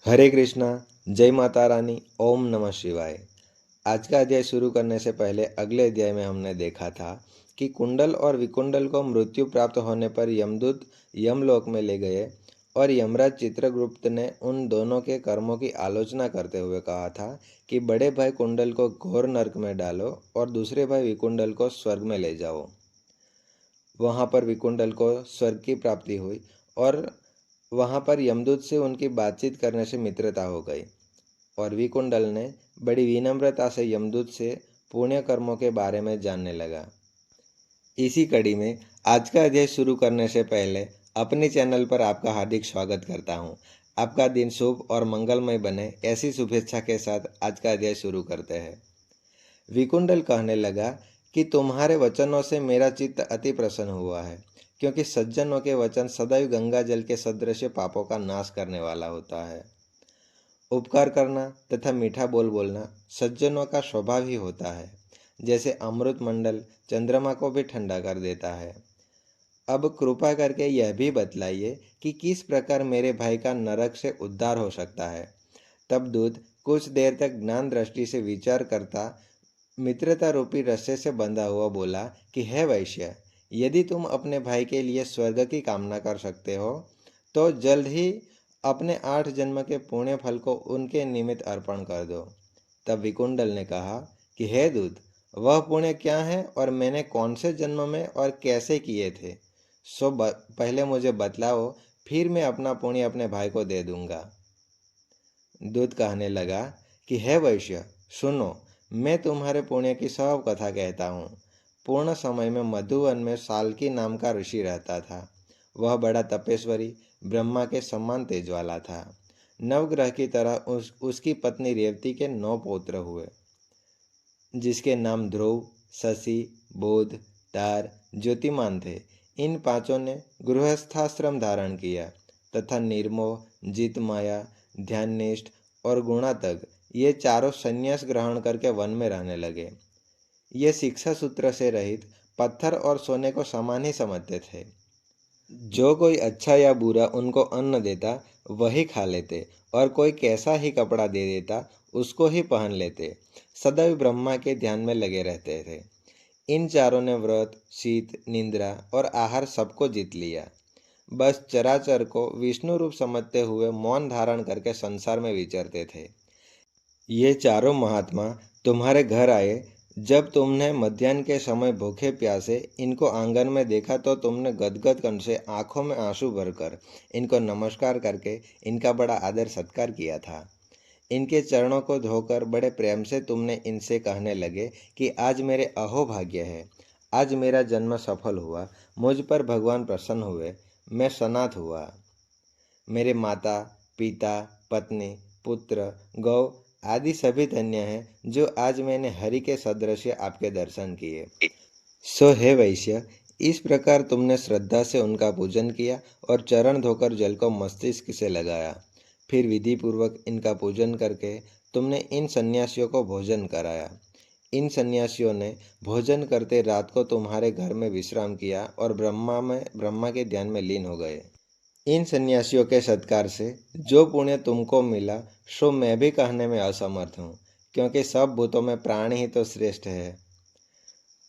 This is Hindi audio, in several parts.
हरे कृष्णा। जय माता रानी। ओम नमः शिवाय। आज का अध्याय शुरू करने से पहले अगले अध्याय में हमने देखा था कि कुंडल और विकुंडल को मृत्यु प्राप्त होने पर यमदूत यमलोक में ले गए और यमराज चित्रगुप्त ने उन दोनों के कर्मों की आलोचना करते हुए कहा था कि बड़े भाई कुंडल को घोर नरक में डालो और दूसरे भाई विकुंडल को स्वर्ग में ले जाओ। वहाँ पर विकुंडल को स्वर्ग की प्राप्ति हुई और वहाँ पर यमदूत से उनकी बातचीत करने से मित्रता हो गई और विकुंडल ने बड़ी विनम्रता से यमदूत से पुण्य कर्मों के बारे में जानने लगा। इसी कड़ी में आज का अध्याय शुरू करने से पहले अपने चैनल पर आपका हार्दिक स्वागत करता हूँ। आपका दिन शुभ और मंगलमय बने, ऐसी शुभेच्छा के साथ आज का अध्याय शुरू करते हैं। विकुंडल कहने लगा कि तुम्हारे वचनों से मेरा चित्त अति प्रसन्न हुआ है, क्योंकि सज्जनों के वचन सदैव गंगा जल के सदृश पापों का नाश करने वाला होता है। उपकार करना तथा मीठा बोल बोलना सज्जनों का स्वभाव ही होता है, जैसे अमृत मंडल चंद्रमा को भी ठंडा कर देता है। अब कृपा करके यह भी बतलाइए कि किस प्रकार मेरे भाई का नरक से उद्धार हो सकता है। तब दूत कुछ देर तक ज्ञान दृष्टि से विचार करता मित्रता रूपी रस्से से बंधा हुआ बोला कि हे वैश्य, यदि तुम अपने भाई के लिए स्वर्ग की कामना कर सकते हो तो जल्द ही अपने 8 जन्म के पुण्य फल को उनके निमित्त अर्पण कर दो। तब विकुंडल ने कहा कि हे दूत, वह पुण्य क्या है और मैंने कौन से जन्म में और कैसे किए थे, सो पहले मुझे बतलाओ, फिर मैं अपना पुण्य अपने भाई को दे दूंगा। दूत कहने लगा कि हे वैश्य, सुनो, मैं तुम्हारे पुण्य की सब कथा कहता हूँ। पूर्ण समय में मधुवन में साल्की नाम का ऋषि रहता था। वह बड़ा तपेश्वरी, ब्रह्मा के समान तेज वाला था। नवग्रह की तरह उसकी पत्नी रेवती के 9 पौत्र हुए, जिसके नाम ध्रुव, शशि, बोध, तार, ज्योतिमान थे। इन पांचों ने गृहस्थाश्रम धारण किया तथा निर्मोह, जितमाया, ध्याननिष्ठ और गुणातक ये चारों संन्यास ग्रहण करके वन में रहने लगे। ये शिक्षा सूत्र से रहित पत्थर और सोने को समान ही समझते थे। जो कोई अच्छा या बुरा उनको अन्न देता वही खा लेते और कोई कैसा ही कपड़ा दे देता उसको ही पहन लेते। सदैव ब्रह्मा के ध्यान में लगे रहते थे। इन चारों ने व्रत, शीत, निद्रा और आहार सबको जीत लिया। बस चराचर को विष्णु रूप समझते हुए मौन धारण करके संसार में विचरते थे। ये चारों महात्मा तुम्हारे घर आए। जब तुमने मध्याह्न के समय भूखे प्यासे इनको आंगन में देखा तो तुमने गदगद कंठ से आंखों में आंसू भरकर इनको नमस्कार करके इनका बड़ा आदर सत्कार किया था। इनके चरणों को धोकर बड़े प्रेम से तुमने इनसे कहने लगे कि आज मेरे अहोभाग्य है, आज मेरा जन्म सफल हुआ, मुझ पर भगवान प्रसन्न हुए, मैं सनाथ हुआ। मेरे माता, पिता, पत्नी, पुत्र, गौ आदि सभी धन्य हैं जो आज मैंने हरि के सदृश आपके दर्शन किए। सो हे वैश्य, इस प्रकार तुमने श्रद्धा से उनका पूजन किया और चरण धोकर जल को मस्तिष्क से लगाया। फिर विधि पूर्वक इनका पूजन करके तुमने इन सन्यासियों को भोजन कराया। इन सन्यासियों ने भोजन करते रात को तुम्हारे घर में विश्राम किया और ब्रह्मा के ध्यान में लीन हो गए। इन सन्यासियों के सत्कार से जो पुण्य तुमको मिला सो मैं भी कहने में असमर्थ हूँ, क्योंकि सब भूतों में प्राणी ही तो श्रेष्ठ है।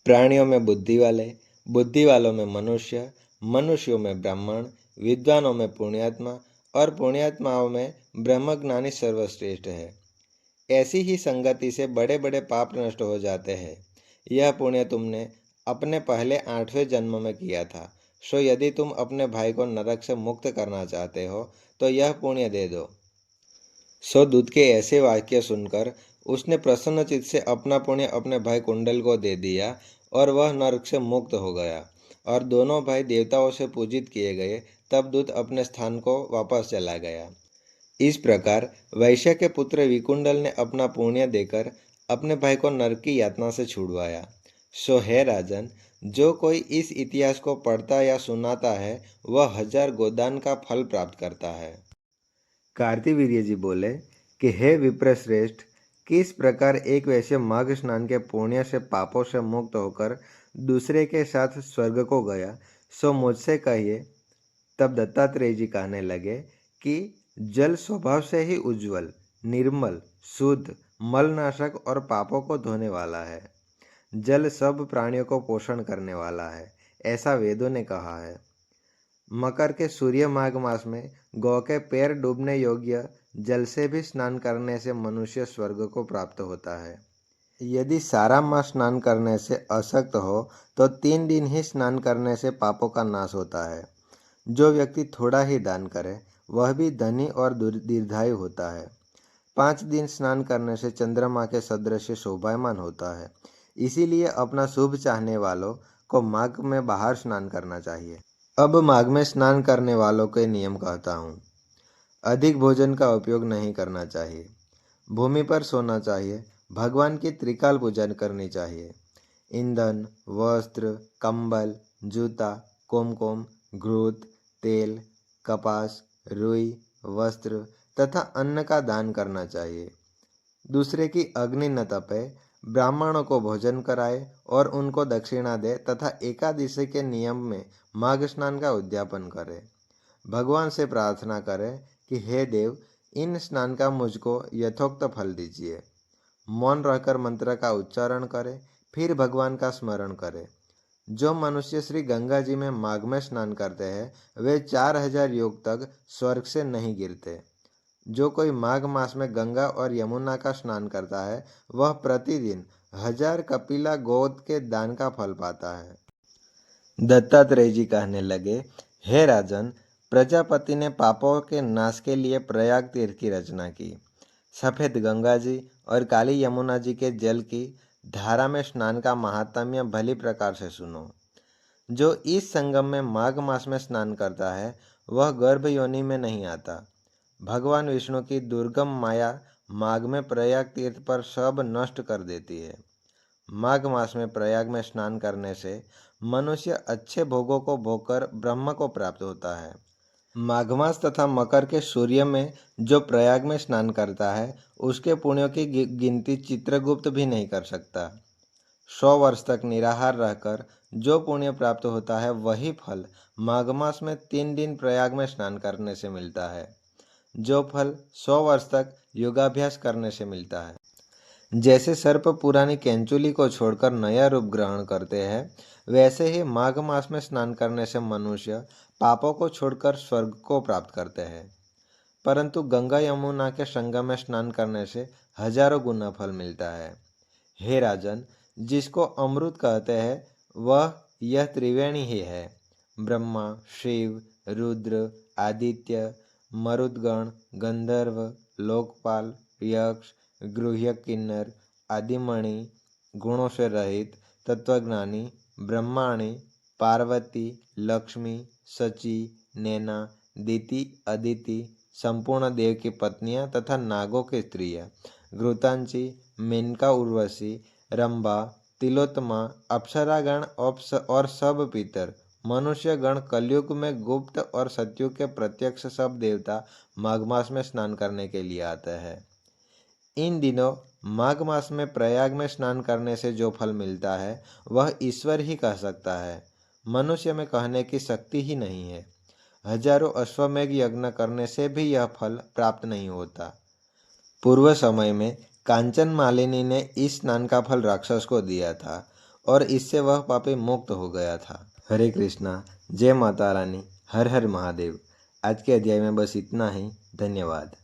प्राणियों में बुद्धि वाले, बुद्धि वालों में मनुष्य, मनुष्यों में ब्राह्मण, विद्वानों में पुण्यात्मा और पुण्यात्माओं में ब्रह्मज्ञानी सर्वश्रेष्ठ है। ऐसी ही संगति से बड़े बड़े पाप नष्ट हो जाते हैं। यह पुण्य तुमने अपने पहले 8वें जन्म में किया था। सो यदि तुम अपने भाई को नरक से मुक्त करना चाहते हो तो यह पुण्य दे दो। सो दूत के ऐसे वाक्य सुनकर उसने प्रसन्नचित्त से अपना पुण्य अपने भाई कुंडल को दे दिया और वह नरक से मुक्त हो गया और दोनों भाई देवताओं से पूजित किए गए। तब दूत अपने स्थान को वापस चला गया। इस प्रकार वैश्य के पुत्र विकुंडल ने अपना पुण्य देकर अपने भाई को नरक की यातना से छुड़वाया। सो हे राजन, जो कोई इस इतिहास को पढ़ता या सुनाता है वह 1000 गोदान का फल प्राप्त करता है। कार्तिवीर्य जी बोले कि हे विप्रश्रेष्ठ, किस प्रकार एक वैश्य माघ स्नान के पुण्य से पापों से मुक्त होकर दूसरे के साथ स्वर्ग को गया, सो मुझसे कहिए। तब दत्तात्रेय जी कहने लगे कि जल स्वभाव से ही उज्जवल, निर्मल, शुद्ध, मलनाशक और पापों को धोने वाला है। जल सब प्राणियों को पोषण करने वाला है, ऐसा वेदों ने कहा है। मकर के सूर्य माघ मास में गौ के पैर डूबने योग्य जल से भी स्नान करने से मनुष्य स्वर्ग को प्राप्त होता है। यदि सारा मास स्नान करने से अशक्त हो तो 3 दिन ही स्नान करने से पापों का नाश होता है। जो व्यक्ति थोड़ा ही दान करे वह भी धनी और दीर्घायु होता है। 5 दिन स्नान करने से चंद्रमा के सदृश शोभायमान होता है। इसीलिए अपना शुभ चाहने वालों को माघ में बाहर स्नान करना चाहिए। अब माघ में स्नान करने वालों के नियम कहता हूँ। अधिक भोजन का उपयोग नहीं करना चाहिए। भूमि पर सोना चाहिए। भगवान की त्रिकाल पूजा करनी चाहिए। ईंधन, वस्त्र, कंबल, जूता, कुमकुम, घृत, तेल, कपास, रुई, वस्त्र तथा अन्न का दान करना चाहिए। दूसरे की अग्नि न तपे, ब्राह्मणों को भोजन कराए और उनको दक्षिणा दे तथा एकादशी के नियम में माघ स्नान का उद्यापन करे। भगवान से प्रार्थना करें कि हे देव, इन स्नान का मुझको यथोक्त फल दीजिए। मौन रहकर मंत्र का उच्चारण करें, फिर भगवान का स्मरण करें। जो मनुष्य श्री गंगा जी में माघ में स्नान करते हैं वे 4000 योग तक स्वर्ग से नहीं गिरते। जो कोई माघ मास में गंगा और यमुना का स्नान करता है वह प्रतिदिन 1000 कपिला गोद के दान का फल पाता है। दत्तात्रेय जी कहने लगे, हे राजन, प्रजापति ने पापों के नाश के लिए प्रयाग तीर्थ की रचना की। सफ़ेद गंगा जी और काली यमुना जी के जल की धारा में स्नान का महात्म्य भली प्रकार से सुनो। जो इस संगम में माघ मास में स्नान करता है वह गर्भ योनि में नहीं आता। भगवान विष्णु की दुर्गम माया माघ में प्रयाग तीर्थ पर सब नष्ट कर देती है। माघ मास में प्रयाग में स्नान करने से मनुष्य अच्छे भोगों को भोगकर ब्रह्म को प्राप्त होता है। माघ मास तथा मकर के सूर्य में जो प्रयाग में स्नान करता है उसके पुण्यों की गिनती चित्रगुप्त भी नहीं कर सकता। 100 वर्ष तक निराहार रहकर जो पुण्य प्राप्त होता है वही फल माघ मास में 3 दिन प्रयाग में स्नान करने से मिलता है, जो फल 100 वर्ष तक योगाभ्यास करने से मिलता है। जैसे सर्प पुरानी केंचुली को छोड़कर नया रूप ग्रहण करते हैं, वैसे ही माघ मास में स्नान करने से मनुष्य पापों को छोड़कर स्वर्ग को प्राप्त करते हैं। परंतु गंगा यमुना के संगम में स्नान करने से हजारों गुना फल मिलता है। हे राजन, जिसको अमृत कहते हैं वह यह त्रिवेणी ही है। ब्रह्मा, शिव, रुद्र, आदित्य, मरुदगण, गंधर्व, लोकपाल, यक्ष, गृह्य किन्नर, आदिमणि, गुणों से रहित, तत्वज्ञानी, ब्रह्माणी, पार्वती, लक्ष्मी, सची, नैना, दिति, अदिति, संपूर्ण देव की पत्नियां तथा नागों की स्त्रियां, घृतांची, मेनका, उर्वशी, रंभा, तिलोत्तमा, अप्सरागण और सब पितर, मनुष्य गण, कलयुग में गुप्त और सतयुग के प्रत्यक्ष सब देवता माघ मास में स्नान करने के लिए आते हैं। इन दिनों माघ मास में प्रयाग में स्नान करने से जो फल मिलता है वह ईश्वर ही कह सकता है। मनुष्य में कहने की शक्ति ही नहीं है। हजारों अश्वमेघ यज्ञ करने से भी यह फल प्राप्त नहीं होता। पूर्व समय में कांचन मालिनी ने इस स्नान का फल राक्षस को दिया था और इससे वह पापी मुक्त हो गया था। हरे कृष्णा, जय माता रानी, हर हर महादेव। आज के अध्याय में बस इतना ही। धन्यवाद।